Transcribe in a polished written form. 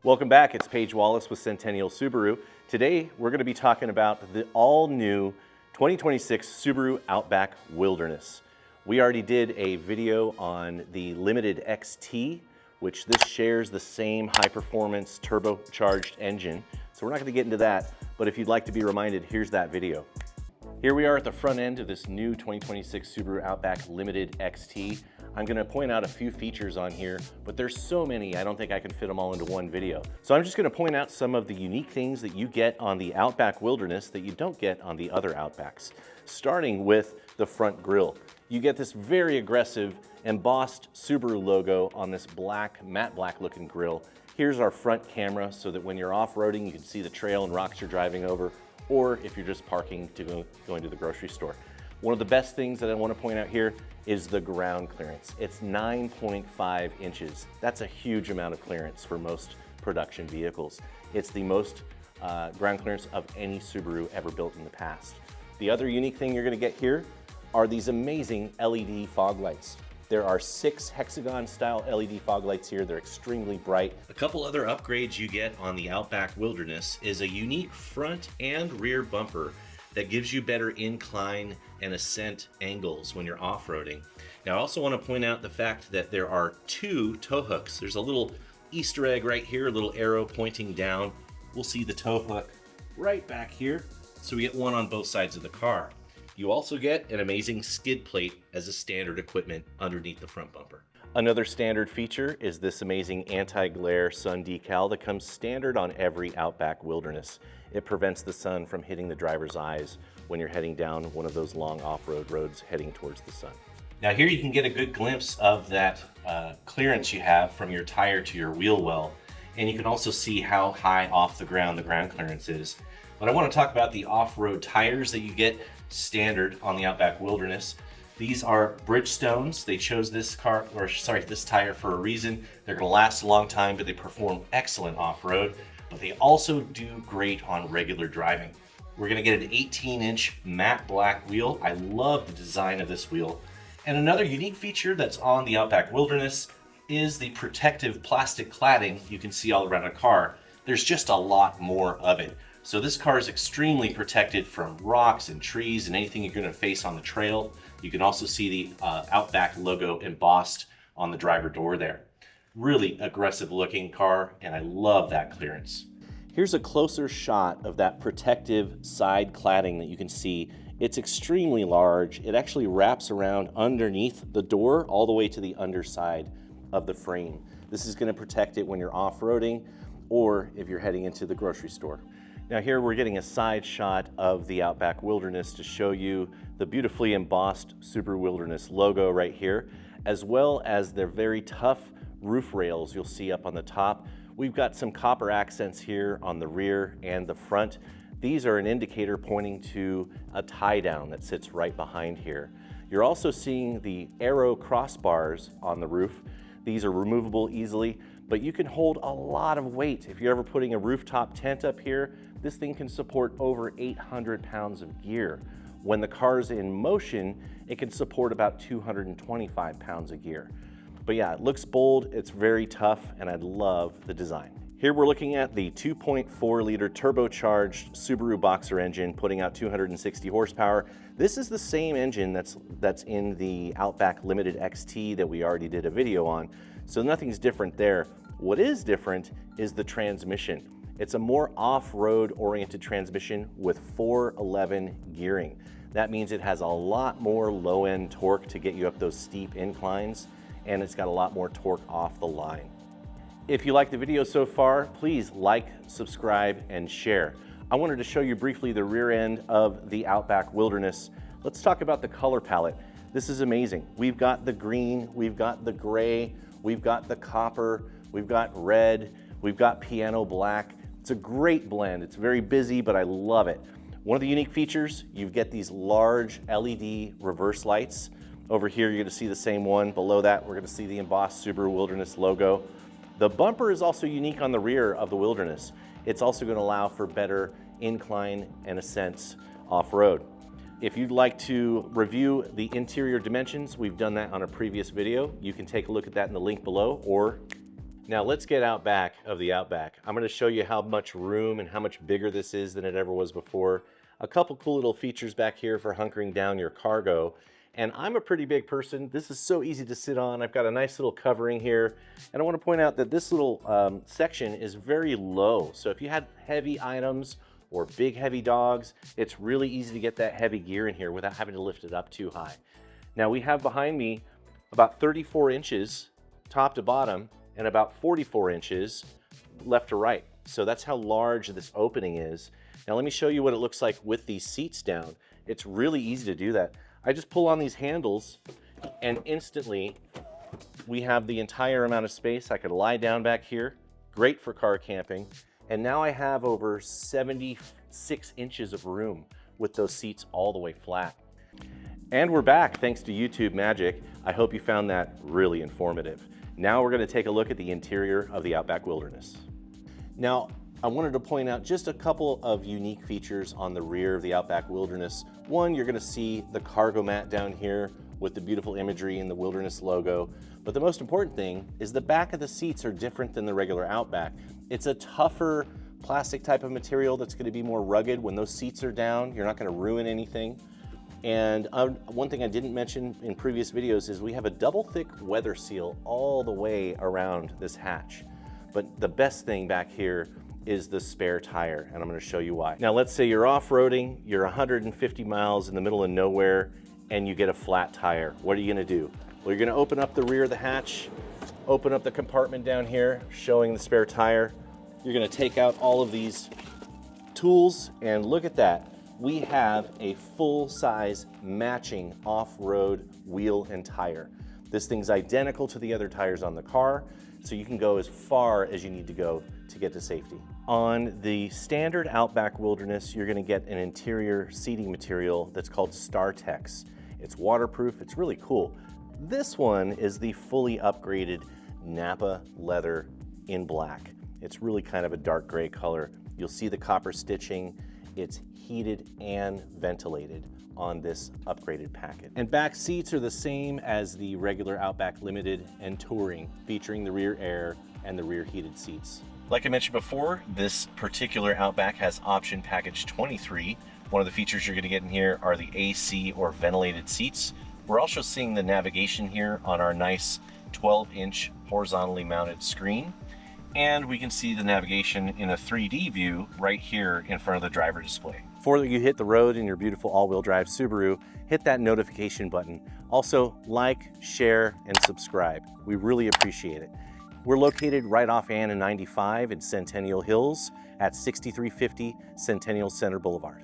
Welcome back, it's Paige Wallace with Centennial Subaru. Today we're going to be talking about the all-new 2026 Subaru Outback Wilderness. We already did a video on the Limited XT, which this shares the same high-performance turbocharged engine. So we're not going to get into that, but if you'd like to be reminded, here's that video. Here we are at the front end of this new 2026 Subaru Outback Limited XT. I'm going to point out a few features on here, but there's so many, I don't think I can fit them all into one video. So I'm just going to point out some of the unique things that you get on the Outback Wilderness that you don't get on the other Outbacks. Starting with the front grille. You get this very aggressive embossed Subaru logo on this black, matte black looking grille. Here's our front camera so that when you're off-roading, you can see the trail and rocks you're driving over, or if you're just parking to going to the grocery store. One of the best things that I want to point out here is the ground clearance. It's 9.5 inches. That's a huge amount of clearance for most production vehicles. It's the most ground clearance of any Subaru ever built in the past. The other unique thing you're going to get here are these amazing LED fog lights. There are 6 hexagon-style LED fog lights here. They're extremely bright. A couple other upgrades you get on the Outback Wilderness is a unique front and rear bumper that gives you better incline and ascent angles when you're off-roading. Now, I also want to point out the fact that there are 2 tow hooks. There's a little Easter egg right here, a little arrow pointing down. We'll see the tow hook right back here. So we get one on both sides of the car. You also get an amazing skid plate as a standard equipment underneath the front bumper. Another standard feature is this amazing anti-glare sun decal that comes standard on every Outback Wilderness. It prevents the sun from hitting the driver's eyes when you're heading down one of those long off-road roads heading towards the sun. Now here you can get a good glimpse of that clearance you have from your tire to your wheel well, and you can also see how high off the ground clearance is. But I want to talk about the off-road tires that you get standard on the Outback Wilderness. These are Bridgestones. They chose this tire for a reason. They're going to last a long time, but they perform excellent off-road. But they also do great on regular driving. We're going to get an 18-inch matte black wheel. I love the design of this wheel. And another unique feature that's on the Outback Wilderness is the protective plastic cladding you can see all around a car. There's just a lot more of it. So this car is extremely protected from rocks and trees and anything you're going to face on the trail. You can also see the Outback logo embossed on the driver door there. Really aggressive looking car, and I love that clearance. Here's a closer shot of that protective side cladding that you can see. It's extremely large. It actually wraps around underneath the door all the way to the underside of the frame. This is going to protect it when you're off-roading or if you're heading into the grocery store. Now here we're getting a side shot of the Outback Wilderness to show you the beautifully embossed Subaru Wilderness logo right here, as well as their very tough roof rails you'll see up on the top. We've got some copper accents here on the rear and the front. These are an indicator pointing to a tie down that sits right behind here. You're also seeing the arrow crossbars on the roof. These are removable easily, but you can hold a lot of weight. If you're ever putting a rooftop tent up here, this thing can support over 800 pounds of gear. When the car's in motion, it can support about 225 pounds of gear. But yeah, it looks bold, it's very tough, and I love the design. Here we're looking at the 2.4 liter turbocharged Subaru Boxer engine putting out 260 horsepower. This is the same engine that's in the Outback Limited XT that we already did a video on, so nothing's different there. What is different is the transmission. It's a more off-road oriented transmission with 411 gearing. That means it has a lot more low-end torque to get you up those steep inclines, and it's got a lot more torque off the line. If you like the video so far, please like, subscribe, and share. I wanted to show you briefly the rear end of the Outback Wilderness. Let's talk about the color palette. This is amazing. We've got the green, we've got the gray, we've got the copper, we've got red, we've got piano black. It's a great blend. It's very busy, but I love it. One of the unique features, you get these large LED reverse lights. Over here, you're gonna see the same one. Below that, we're gonna see the embossed Subaru Wilderness logo. The bumper is also unique on the rear of the Wilderness. It's also gonna allow for better incline and ascents off-road. If you'd like to review the interior dimensions, we've done that on a previous video. You can take a look at that in the link below, or Now let's get out back of the Outback. I'm gonna show you how much room and how much bigger this is than it ever was before. A couple cool little features back here for hunkering down your cargo. And I'm a pretty big person. This is so easy to sit on. I've got a nice little covering here. And I wanna point out that this little section is very low. So if you had heavy items or big heavy dogs, it's really easy to get that heavy gear in here without having to lift it up too high. Now we have behind me about 34 inches top to bottom and about 44 inches left to right. So that's how large this opening is. Now let me show you what it looks like with these seats down. It's really easy to do that. I just pull on these handles and instantly we have the entire amount of space. I could lie down back here, great for car camping. And now I have over 76 inches of room with those seats all the way flat. And we're back thanks to YouTube magic. I hope you found that really informative. Now we're going to take a look at the interior of the Outback Wilderness. Now, I wanted to point out just a couple of unique features on the rear of the Outback Wilderness. One, you're going to see the cargo mat down here with the beautiful imagery and the Wilderness logo. But the most important thing is the back of the seats are different than the regular Outback. It's a tougher plastic type of material that's going to be more rugged. When those seats are down, you're not going to ruin anything. And one thing I didn't mention in previous videos is we have a double thick weather seal all the way around this hatch. But the best thing back here is the spare tire, and I'm going to show you why. Now let's say you're off-roading, you're 150 miles in the middle of nowhere, and you get a flat tire. What are you going to do? Well, you're going to open up the rear of the hatch, open up the compartment down here showing the spare tire. You're going to take out all of these tools, and look at that. We have a full-size matching off-road wheel and tire. This thing's identical to the other tires on the car, so you can go as far as you need to go to get to safety. On the standard Outback Wilderness, you're gonna get an interior seating material that's called StarTex. It's waterproof, it's really cool. This one is the fully upgraded Napa leather in black. It's really kind of a dark gray color. You'll see the copper stitching. It's heated and ventilated on this upgraded packet. And back seats are the same as the regular Outback Limited and Touring, featuring the rear air and the rear heated seats. Like I mentioned before, this particular Outback has option package 23. One of the features you're gonna get in here are the AC or ventilated seats. We're also seeing the navigation here on our nice 12-inch horizontally mounted screen. And we can see the navigation in a 3D view right here in front of the driver display. Before you hit the road in your beautiful all-wheel drive Subaru, hit that notification button. Also, like, share, and subscribe. We really appreciate it. We're located right off Anna 95 in Centennial Hills at 6350 Centennial Center Boulevard.